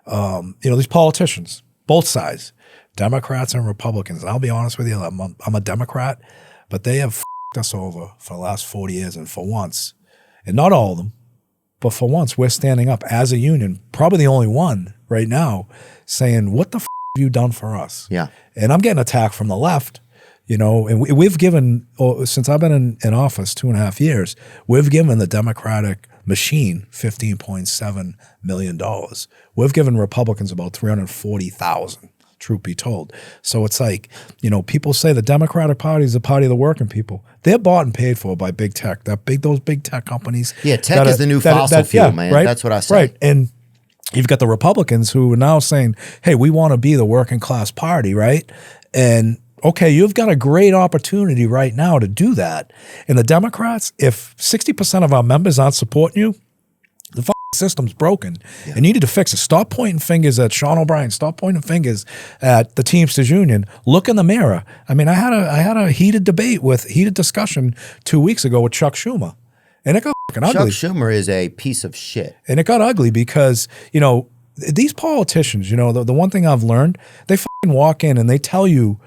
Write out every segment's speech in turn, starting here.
these politicians, both sides, Democrats and Republicans. And I'll be honest with you, I'm a Democrat, but they have f***ed us over for the last 40 years. And for once, and not all of them, but for once, we're standing up as a union, probably the only one right now, saying, what the f*** have you done for us? Yeah. And I'm getting attacked from the left, and we've given, since I've been in office 2.5 years, we've given the Democratic machine $15.7 million. We've given Republicans about $340,000, truth be told. So it's like, people say the Democratic Party is the party of the working people. They're bought and paid for by big tech, those big tech companies. Yeah, tech is the new fossil fuel, man. Right? That's what I say. Right. And you've got the Republicans who are now saying, hey, we want to be the working class party, right? And okay, you've got a great opportunity right now to do that. And the Democrats, if 60% of our members aren't supporting you, the system's broken. Yeah. And you need to fix it. Stop pointing fingers at Sean O'Brien. Stop pointing fingers at the Teamsters Union. Look in the mirror. I mean, I had a heated discussion 2 weeks ago with Chuck Schumer. And it got fucking ugly. Chuck Schumer is a piece of shit. And it got ugly because, these politicians, the one thing I've learned, they fucking walk in and they tell you,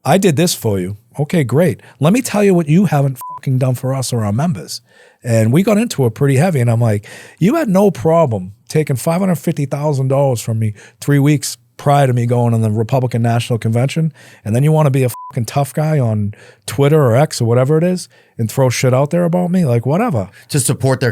I did this for you. Okay, great. Let me tell you what you haven't fucking done for us or our members. And we got into it pretty heavy. And I'm like, you had no problem taking $550,000 from me 3 weeks prior to me going on the Republican National Convention. And then you want to be a fucking tough guy on Twitter or X or whatever it is and throw shit out there about me? Like, whatever. To support the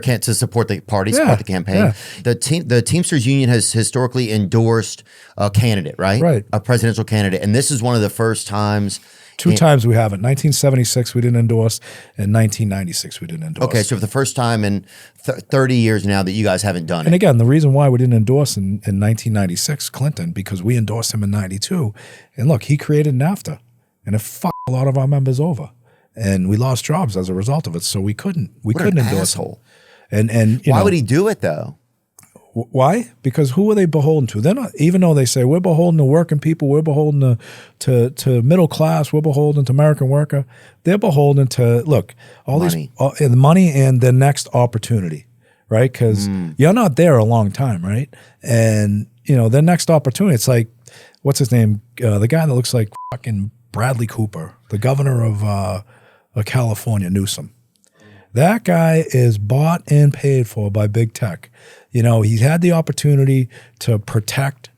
party, support the campaign. Yeah. The Teamsters Union has historically endorsed a candidate, right? Right. A presidential candidate. And this is one of the first times. Two times we haven't. 1976 we didn't endorse, and 1996 we didn't endorse. Okay, so for the first time in 30 years now that you guys haven't done it. And again, the reason why we didn't endorse in 1996 Clinton, because we endorsed him in 92. And look, he created NAFTA, and it fucked a lot of our members over. And we lost jobs as a result of it, so we couldn't endorse him. And why would he do it though? Why? Because who are they beholden to? They're not, even though they say we're beholden to working people, we're beholden to middle class, we're beholden to American worker. They're beholden to, look, all money. These money and the next opportunity, right? Because you're not there a long time, right? And, their next opportunity, it's like, what's his name? The guy that looks like fucking Bradley Cooper, the governor of California, Newsom. That guy is bought and paid for by big tech. He's had the opportunity to protect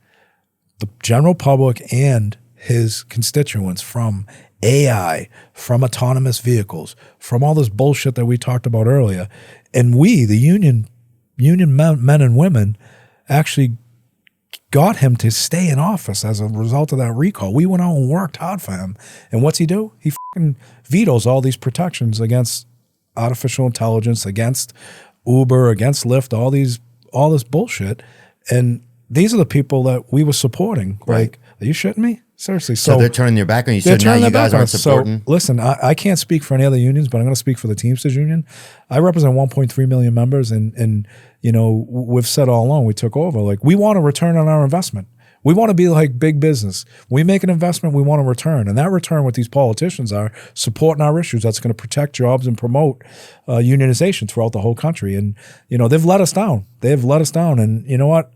the general public and his constituents from AI, from autonomous vehicles, from all this bullshit that we talked about earlier. And we, the union men and women, actually got him to stay in office as a result of that recall. We went out and worked hard for him. And what's he do? He fucking vetoes all these protections against artificial intelligence, against Uber, against Lyft, all this bullshit. And these are the people that we were supporting. Right. Like, are you shitting me? Seriously. So they're turning their back on you. So now you guys aren't supporting. So listen, I can't speak for any other unions, but I'm going to speak for the Teamsters Union. I represent 1.3 million members, and we've said all along, we took over. Like, we want a return on our investment. We want to be like big business. We make an investment, we want a return. And that return with these politicians are supporting our issues. That's going to protect jobs and promote unionization throughout the whole country. And, they've let us down. They've let us down. And you know what?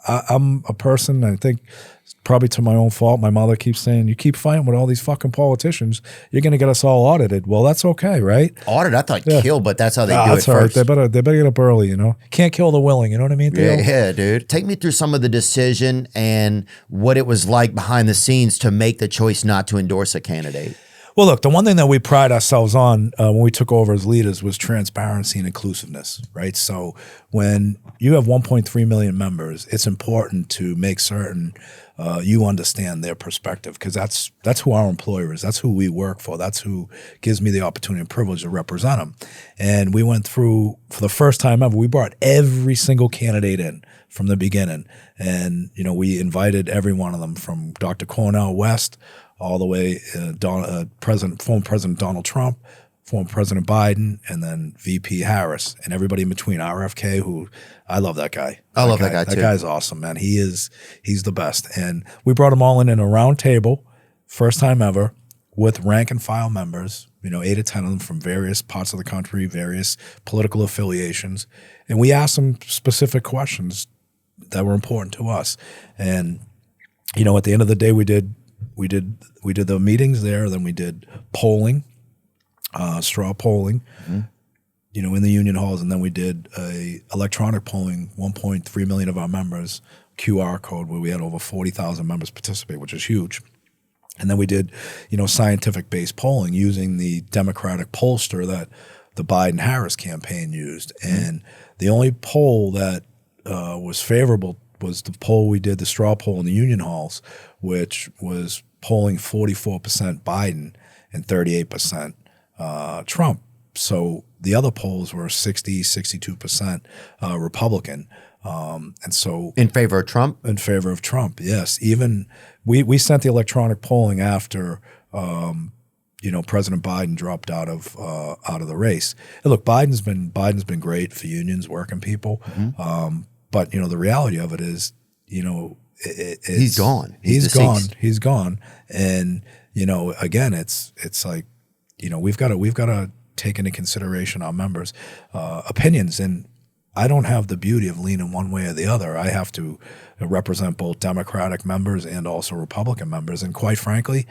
I'm a person, I think probably to my own fault, my mother keeps saying, you keep fighting with all these fucking politicians, you're going to get us all audited. Well, that's okay, right? Audited? I thought kill, but that's how they do it first. Right. They better get up early, Can't kill the willing, you know what I mean, Theo? Yeah, dude. Take me through some of the decision and what it was like behind the scenes to make the choice not to endorse a candidate. Well, look, the one thing that we pride ourselves on when we took over as leaders was transparency and inclusiveness, right? So when you have 1.3 million members, it's important to make certain you understand their perspective, because that's who our employer is. That's who we work for. That's who gives me the opportunity and privilege to represent them. And we went through, for the first time ever, we brought every single candidate in from the beginning. And, we invited every one of them, from Dr. Cornel West all the way former President Donald Trump, former President Biden, and then VP Harris, and everybody in between. RFK, who I love that guy. I love that guy too. That guy's awesome, man. He's the best. And we brought them all in a round table, first time ever, with rank and file members, 8 or 10 of them from various parts of the country, various political affiliations. And we asked them specific questions that were important to us. And at the end of the day, we did the meetings there. Then we did polling, straw polling, in the union halls, and then we did a electronic polling. 1.3 million of our members, QR code, where we had over 40,000 members participate, which is huge. And then we did, scientific-based polling using the Democratic pollster that the Biden-Harris campaign used. And the only poll that was favorable was the poll we did, the straw poll in the union halls, which was polling 44% Biden and 38% Trump. So the other polls were 62% Republican. And so in favor of Trump? In favor of Trump, yes. Even we sent the electronic polling after President Biden dropped out of the race. And look, Biden's been great for unions, working people. But the reality of it is, he's gone. He's gone. He's gone. And again, it's like, we've got to take into consideration our members' opinions. And I don't have the beauty of leaning one way or the other. I have to represent both Democratic members and also Republican members. And quite frankly,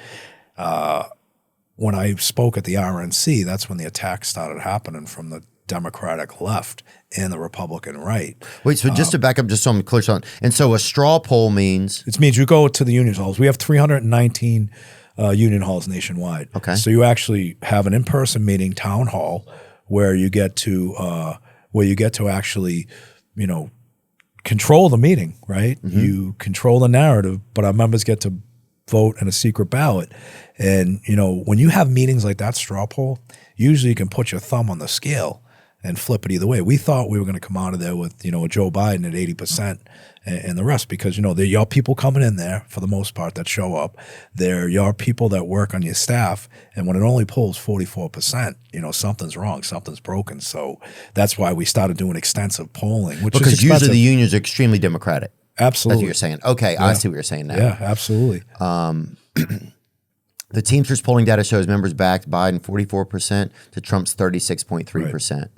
when I spoke at the RNC, that's when the attacks started happening from the Democratic left and the Republican right. Wait, so just to back up, just so I'm clear on, and so a straw poll means? It means you go to the union halls. We have 319 union halls nationwide. Okay. So you actually have an in-person meeting, town hall, where you get to actually, control the meeting, right? You control the narrative, but our members get to vote in a secret ballot. And, when you have meetings like that straw poll, usually you can put your thumb on the scale and flip it either way. We thought we were going to come out of there with, Joe Biden at 80% and the rest, because, they're your people coming in there for the most part that show up. They're your people that work on your staff. And when it only polls 44%, something's wrong, something's broken. So that's why we started doing extensive polling, which because is expensive. Usually the unions are extremely Democratic. Absolutely. That's what you're saying. Okay, yeah. I see what you're saying now. Yeah, absolutely. The Teamsters polling data shows members backed Biden 44% to Trump's 36.3%. Right.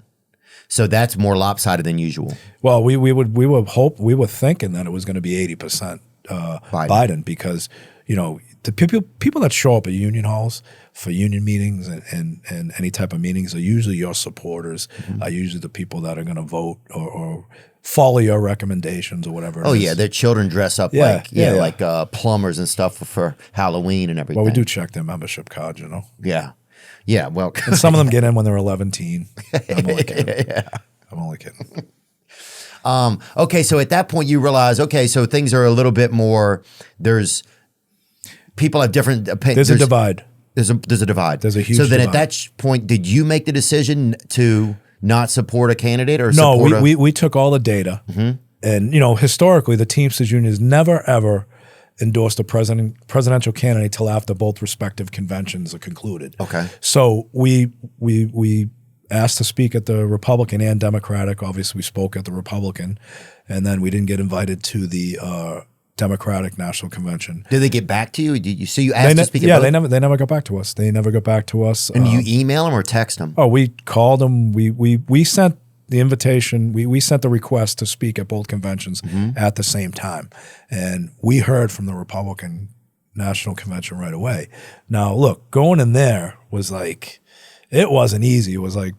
So that's more lopsided than usual. Well, we were thinking that it was going to be 80% Biden because the people that show up at union halls for union meetings and any type of meetings are usually your supporters, are usually the people that are going to vote or follow your recommendations or whatever. Oh yeah, their children dress up like plumbers and stuff for Halloween and everything. Well, we do check their membership cards, Yeah. Yeah, well. And some of them get in when they're 11, teen. I'm only kidding. I'm only kidding. Okay, so at that point you realize, okay, so things are a little bit more, people have different opinions. There's a divide. There's a divide. There's a huge divide. So then divide. at that point, did you make the decision to not support a candidate or no, support we took all the data. And, historically, the Teamsters Union has never, ever endorsed a presidential candidate till after both respective conventions are concluded. Okay. So we asked to speak at the Republican and Democratic. Obviously, we spoke at the Republican, and then we didn't get invited to the Democratic National Convention. Did they get back to you? So you asked to speak at both? They never got back to us. They never got back to us. And you email them or text them? Oh, we called them. We sent the invitation, we sent the request to speak at both conventions at the same time. And we heard from the Republican National Convention right away. Now, look, going in there was like, it wasn't easy. It was like,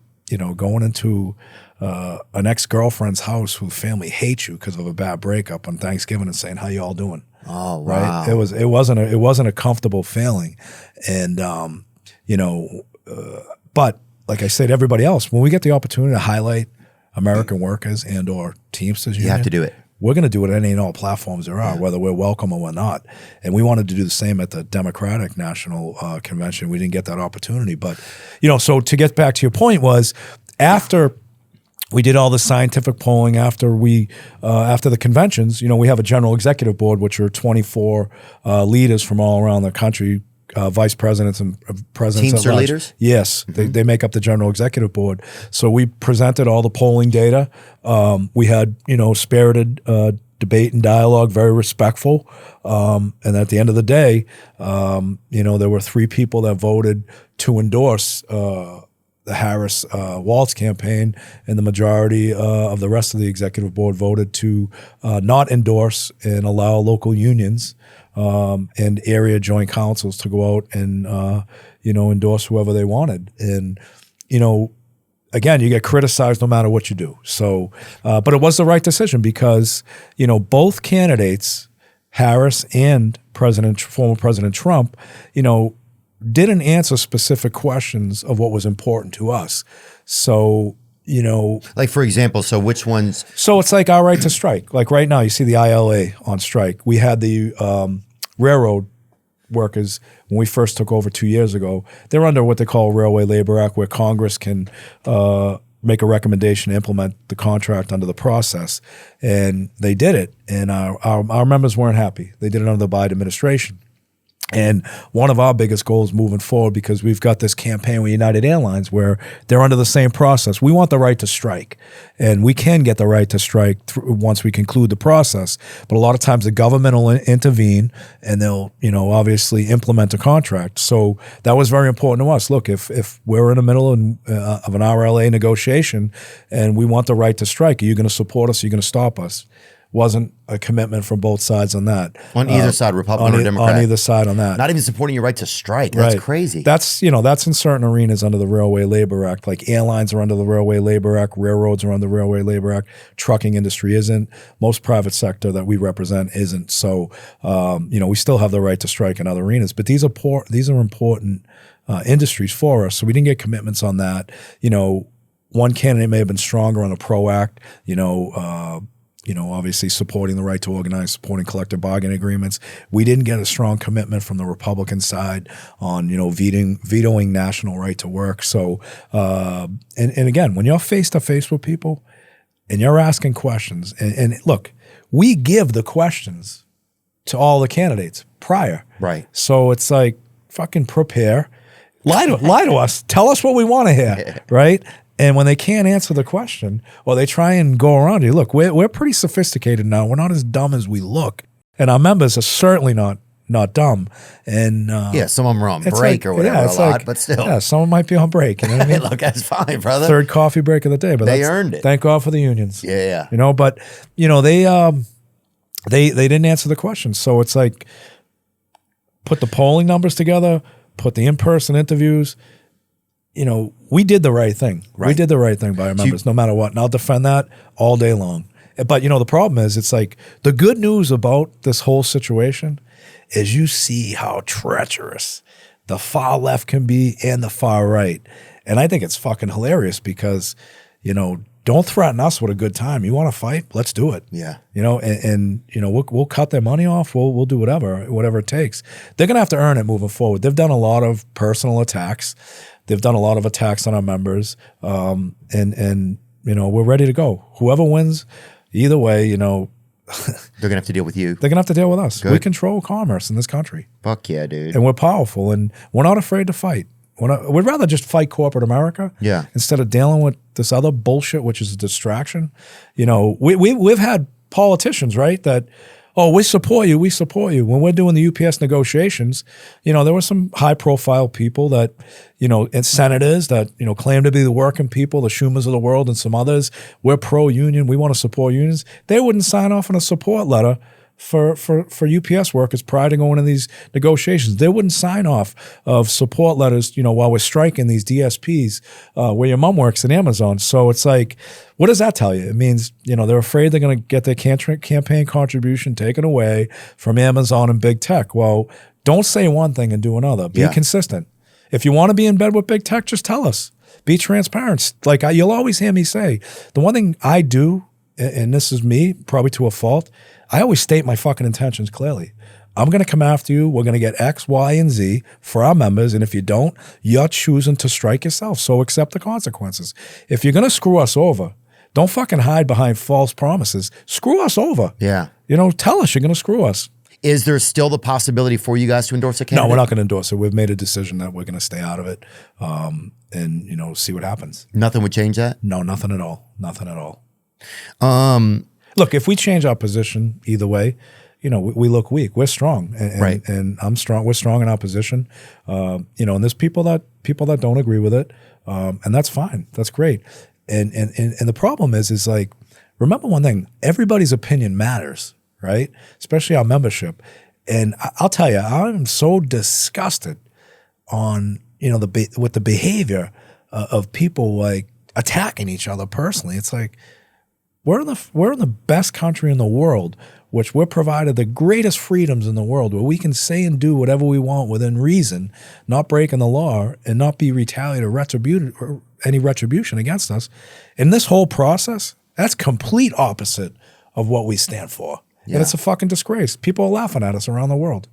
going into an ex-girlfriend's house whose family hates you because of a bad breakup on Thanksgiving and saying, how you all doing? Oh, wow. Right? It wasn't a comfortable feeling. And, but like I said, everybody else, when we get the opportunity to highlight American workers and or Teamsters Union, you have to do it. We're going to do it on any and all platforms there are, whether we're welcome or we're not. And we wanted to do the same at the Democratic National Convention. We didn't get that opportunity. But, so to get back to your point was after we did all the scientific polling, after the conventions, we have a general executive board, which are 24 leaders from all around the country, vice presidents and presidents. Teamster leaders? Yes, they make up the general executive board. So we presented all the polling data. We had spirited debate and dialogue, very respectful. And at the end of the day, there were 3 people that voted to endorse the Harris Walz campaign, and the majority of the rest of the executive board voted to not endorse and allow local unions and area joint councils to go out and endorse whoever they wanted. And again, you get criticized no matter what you do. So, but it was the right decision because both candidates, Harris and former President Trump, didn't answer specific questions of what was important to us. So, like for example, so which ones? So it's like our right to strike. Like right now, you see the ILA on strike. We had the railroad workers when we first took over 2 years ago. They're under what they call Railway Labor Act, where Congress can make a recommendation to implement the contract under the process. And they did it. And our members weren't happy. They did it under the Biden administration. And one of our biggest goals moving forward, because we've got this campaign with United Airlines where they're under the same process. We want the right to strike, and we can get the right to strike once we conclude the process. But a lot of times the government will intervene and they'll, obviously implement a contract. So that was very important to us. Look, if we're in the middle of an RLA negotiation and we want the right to strike, are you going to support us? Are you going to stop us? Wasn't a commitment from both sides on that. On either side, Republican or Democrat. On either side on that. Not even supporting your right to strike. That's right. Crazy. That's in certain arenas under the Railway Labor Act. Like airlines are under the Railway Labor Act, railroads are under the Railway Labor Act, trucking industry isn't. Most private sector that we represent isn't. So, we still have the right to strike in other arenas. But these are important industries for us. So we didn't get commitments on that. One candidate may have been stronger on the PRO Act, obviously supporting the right to organize, supporting collective bargaining agreements. We didn't get a strong commitment from the Republican side on, vetoing national right to work. So, and again, when you're face to face with people and you're asking questions, and look, we give the questions to all the candidates prior. Right. So it's like, fucking prepare, lie to us, tell us what we want to hear, right? And when they can't answer the question, or they try and go around you, look, we're pretty sophisticated now. We're not as dumb as we look, and our members are certainly not dumb. And some of them are on break or whatever a lot, but still, some of them might be on break. You know what I mean? Look, that's fine, brother. Third coffee break of the day, but they earned it. Thank God for the unions. Yeah. But they didn't answer the question, so it's like put the polling numbers together, put the in-person interviews. We did the right thing. Right. We did the right thing by our members, no matter what. And I'll defend that all day long. But, the problem is, it's like the good news about this whole situation is you see how treacherous the far left can be and the far right. And I think it's fucking hilarious because, don't threaten us with a good time. You want to fight? Let's do it. Yeah. We'll cut their money off. We'll do whatever it takes. They're going to have to earn it moving forward. They've done a lot of personal attacks. They've done a lot of attacks on our members, and we're ready to go. Whoever wins, either way, they're gonna have to deal with you. They're gonna have to deal with us. Good. We control commerce in this country. Fuck yeah, dude. And we're powerful, and we're not afraid to fight. We'd rather just fight corporate America, instead of dealing with this other bullshit, which is a distraction. We've had politicians, right, that. Oh, we support you. When we're doing the UPS negotiations, there were some high-profile people that, and senators that, claim to be the working people, the Schumers of the world, and some others. We're pro-union. We want to support unions. They wouldn't sign off on a support letter for UPS workers prior to going to these negotiations. They wouldn't sign off of support letters, while we're striking these DSPs where your mom works at Amazon. So it's like, what does that tell you? It means, they're afraid they're going to get their campaign contribution taken away from Amazon and big tech. Well, don't say one thing and do another. Be consistent. If you want to be in bed with big tech, just tell us. Be transparent. Like you'll always hear me say, the one thing I do, and this is me, probably to a fault, I always state my fucking intentions clearly. I'm going to come after you. We're going to get X, Y, and Z for our members. And if you don't, you're choosing to strike yourself. So accept the consequences. If you're going to screw us over, don't fucking hide behind false promises. Screw us over. Yeah. Tell us you're going to screw us. Is there still the possibility for you guys to endorse a candidate? No, we're not going to endorse it. We've made a decision that we're going to stay out of it and, see what happens. Nothing would change that? No, nothing at all. Nothing at all. Look, if we change our position either way, we look weak. We're strong, and, right. And I'm strong. We're strong in our position, and there's people that people that don't agree with it, and that's fine. That's great. And the problem is like, remember one thing: everybody's opinion matters, right? Especially our membership. And I'll tell you, I'm so disgusted on with the behavior of people like attacking each other personally. It's like we're in the best country in the world, which we're provided the greatest freedoms in the world, where we can say and do whatever we want within reason, not breaking the law and not be retaliated or any retribution against us. And this whole process, that's complete opposite of what we stand for. Yeah. And it's a fucking disgrace. People are laughing at us around the world.